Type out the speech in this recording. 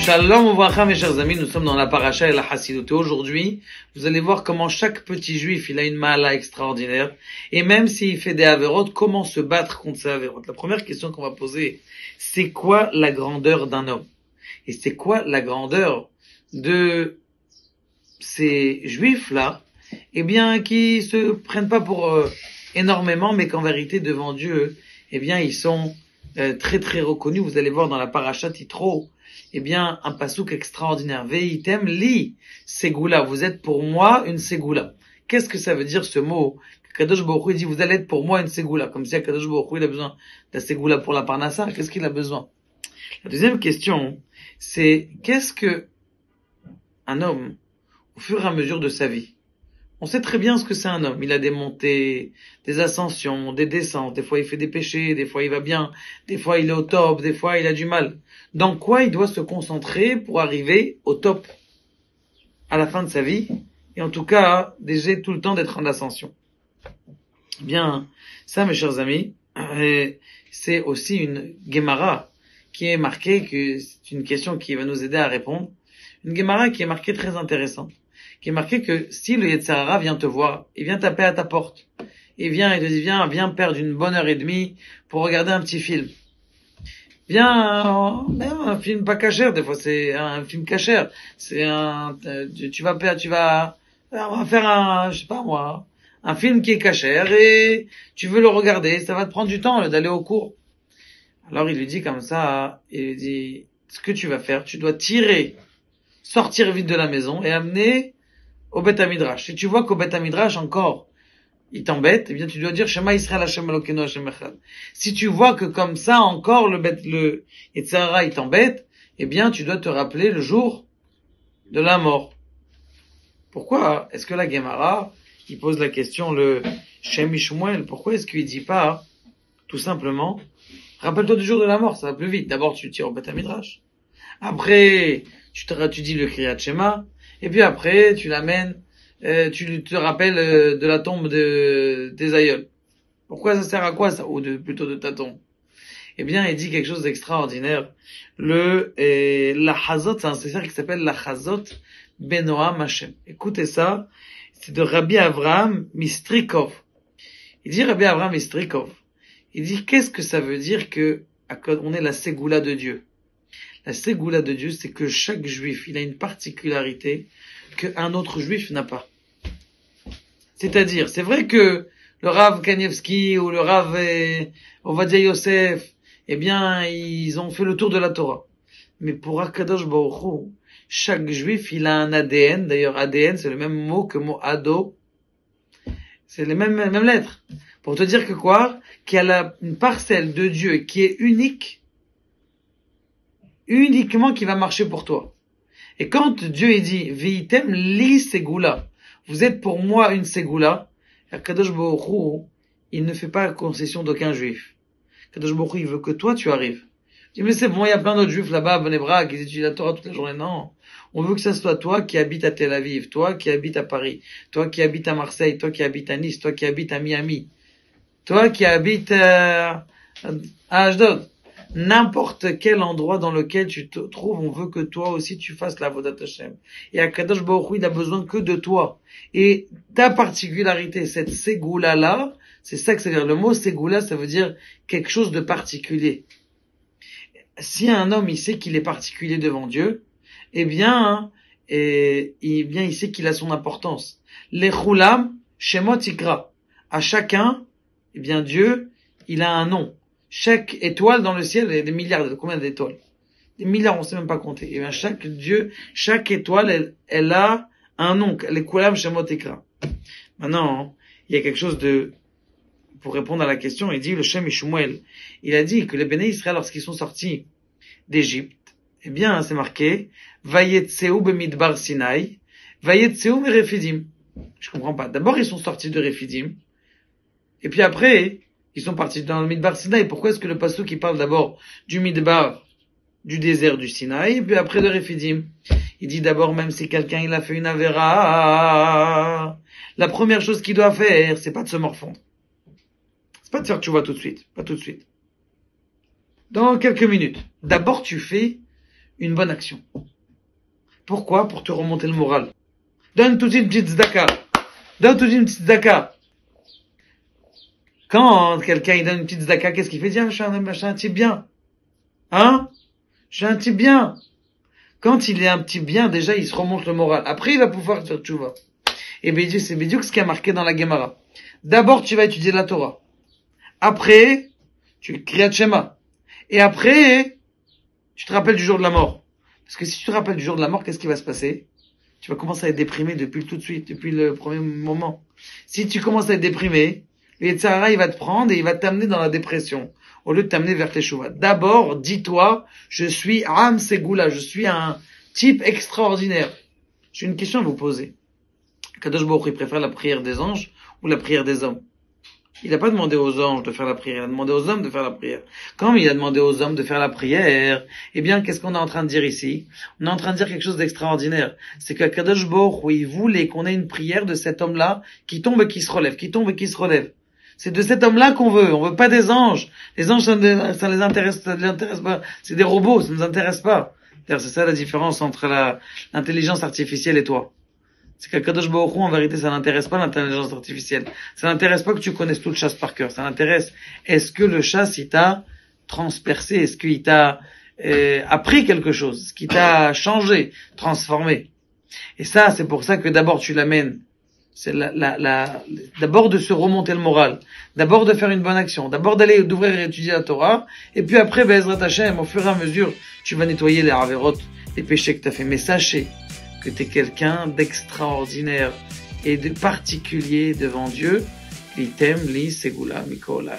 Shalom Ouvracha, mes chers amis, nous sommes dans la paracha et la Hassidut. Et aujourd'hui, vous allez voir comment chaque petit juif, il a une ma'ala extraordinaire. Et même s'il fait des avérots, comment se battre contre ces avérots. La première question qu'on va poser, c'est quoi la grandeur d'un homme? Et c'est quoi la grandeur de ces juifs-là? Eh bien, qui se prennent pas pour énormément, mais qu'en vérité, devant Dieu, eh bien, ils sont très très reconnus. Vous allez voir dans la paracha Yitro, eh bien, un pasouk extraordinaire. Veitem li ségoula. Vous êtes pour moi une ségoula. Qu'est-ce que ça veut dire ce mot? Kadosh Baruch Hu dit, vous allez être pour moi une ségoula. Comme si Kadosh Baruch Hu, il a besoin de la ségoula pour la parnassa. Qu'est-ce qu'il a besoin? La deuxième question, c'est qu'est-ce que un homme, au fur et à mesure de sa vie, on sait très bien ce que c'est un homme. Il a des montées, des ascensions, des descentes. Des fois, il fait des péchés. Des fois, il va bien. Des fois, il est au top. Des fois, il a du mal. Dans quoi il doit se concentrer pour arriver au top à la fin de sa vie? Et en tout cas, déjà tout le temps d'être en ascension. Bien, ça, mes chers amis, c'est aussi une Gemara qui est marquée, que c'est une question qui va nous aider à répondre. Une Gemara qui est marquée très intéressante. Qui est marqué que si le Yetzer Hara vient te voir, il vient taper à ta porte, il vient et te dit, viens perdre une bonne heure et demie pour regarder un petit film. Viens, un film pas cachère, des fois c'est un film cachère. C'est on va faire je sais pas moi, un film qui est cachère et tu veux le regarder, ça va te prendre du temps d'aller au cours. Alors il lui dit comme ça, il lui dit, ce que tu vas faire, tu dois sortir vite de la maison et amener au Beth Midrash. Si tu vois qu'au Beth Midrash encore, il t'embête, eh bien tu dois dire Shema Yisrael Hashem Elokeinu Hashem Echad. Si tu vois que comme ça encore le Yetzer Hara il t'embête, eh bien tu dois te rappeler le jour de la mort. Pourquoi est-ce que la Gemara, il pose la question, le Shem Ishmuel, pourquoi est-ce qu'il dit pas tout simplement rappelle-toi du jour de la mort, ça va plus vite. D'abord tu tires au Beth Midrash. Après tu dis le Kriyat Shema. Et puis après, tu l'amènes, tu te rappelles de la tombe des aïeuls. Pourquoi ça sert à quoi ça? Plutôt de ta tombe. Eh bien, il dit quelque chose d'extraordinaire. La Chazot, c'est un sefer qui s'appelle la Chazot Benoam Hashem. Écoutez ça, c'est de Rabbi Avraham Mistrikov. Il dit Rabbi Avraham Mistrikov. Il dit qu'est-ce que ça veut dire que on est la Ségoula de Dieu? La Ségoula de Dieu, c'est que chaque juif, il a une particularité qu'un autre juif n'a pas. C'est-à-dire, c'est vrai que le Rav Kanievski ou le Rav Ovadia Yosef, eh bien, ils ont fait le tour de la Torah. Mais pour Akadosh Baruch Hu, chaque juif, il a un ADN. D'ailleurs, ADN, c'est le même mot que mot ado. C'est les mêmes lettres. Pour te dire que quoi? Qu'il y a une parcelle de Dieu qui est uniquement qui va marcher pour toi. Et quand Dieu il dit Veitem li ségoula, vous êtes pour moi une ségoula, Kadosh Baruch Hu, il ne fait pas concession d'aucun juif. Kadosh Baruch Hu, il veut que toi tu arrives. Il dit mais c'est bon, il y a plein d'autres juifs là-bas à Bnei qui étudient la Torah toute la journée. Non, on veut que ça soit toi qui habites à Tel Aviv, toi qui habites à Paris, toi qui habites à Marseille, toi qui habites à Nice, toi qui habites à Miami, toi qui habites à Ashdod. N'importe quel endroit dans lequel tu te trouves, on veut que toi aussi tu fasses la Avodat Hashem. Et Akadosh Baruch Hu, il a besoin que de toi. Et ta particularité, cette ségoula là, c'est ça que ça veut dire. Le mot ségoula, ça veut dire quelque chose de particulier. Si un homme, il sait qu'il est particulier devant Dieu, eh bien, il sait qu'il a son importance. Les chulam, shemot ikra. À chacun, eh bien, Dieu, il a un nom. Chaque étoile dans le ciel, il y a des milliards, combien d'étoiles? Des milliards, on sait même pas compter. Et bien, chaque étoile, elle a un nom. Les Kulam Shemot Ekra. Maintenant, il y a quelque chose pour répondre à la question, il dit, le Shem Ishmuel, il a dit que les Béné Israël, lorsqu'ils sont sortis d'Égypte, eh bien, c'est marqué, Vayetseu b'midbar Sinai, Vayetseu merefidim. Je comprends pas. D'abord, ils sont sortis de Refidim. Et puis après, ils sont partis dans le Midbar Sinaï. Pourquoi est-ce que le pasuk qui parle d'abord du Midbar, du désert du Sinaï, et puis après de Refidim? Il dit d'abord, même si quelqu'un il a fait une avéra, la première chose qu'il doit faire, c'est pas de se morfondre. C'est pas de faire tchouva tout de suite. Pas tout de suite. Dans quelques minutes. D'abord, tu fais une bonne action. Pourquoi? Pour te remonter le moral. Donne tout de suite une petite tzedaka. Donne tout de suite une petite tzedaka. Quand quelqu'un il donne une petite tzedaka, qu'est-ce qu'il fait? Tiens, je suis un type bien. Hein? Je suis un type bien. Quand il est un petit bien, déjà, il se remonte le moral. Après, il va pouvoir faire tchouva. Et bien, c'est Bédiouk ce qui a marqué dans la Gemara. D'abord, tu vas étudier la Torah. Après, tu Kriyat Shema. Et après, tu te rappelles du jour de la mort. Parce que si tu te rappelles du jour de la mort, qu'est-ce qui va se passer? Tu vas commencer à être déprimé depuis tout de suite, depuis le premier moment. Si tu commences à être déprimé, le Yetzer Hara, il va te prendre et il va t'amener dans la dépression. Au lieu de t'amener vers Teshuvah. D'abord, dis-toi, je suis Am Segula, je suis un type extraordinaire. J'ai une question à vous poser. Kadosh Baruch Hu, il préfère la prière des anges ou la prière des hommes? Il n'a pas demandé aux anges de faire la prière, il a demandé aux hommes de faire la prière. Quand il a demandé aux hommes de faire la prière, eh bien, qu'est-ce qu'on est en train de dire ici? On est en train de dire quelque chose d'extraordinaire. C'est que Kadosh Baruch Hu, il voulait qu'on ait une prière de cet homme-là qui tombe et qui se relève, qui tombe et qui se relève. C'est de cet homme-là qu'on veut. On veut pas des anges. Les anges, ça les intéresse pas. C'est des robots, ça ne nous intéresse pas. C'est ça la différence entre l'intelligence artificielle et toi. C'est qu'Akadosh Baruch Hu, en vérité, ça n'intéresse pas l'intelligence artificielle. Ça n'intéresse pas que tu connaisses tout le chasse par cœur. Ça n'intéresse, est-ce que le chasse, il t'a transpercé? Est-ce qu'il t'a appris quelque chose? Est-ce qu'il t'a changé, transformé? Et ça, c'est pour ça que d'abord tu l'amènes. C'est d'abord de se remonter le moral, d'abord de faire une bonne action, d'abord d'ouvrir et étudier la Torah, et puis après, Be'ezrat Hashem, au fur et à mesure, tu vas nettoyer les avérotes, les péchés que tu as fait. Mais sachez que tu es quelqu'un d'extraordinaire et de particulier devant Dieu. Li tem li segula mikol.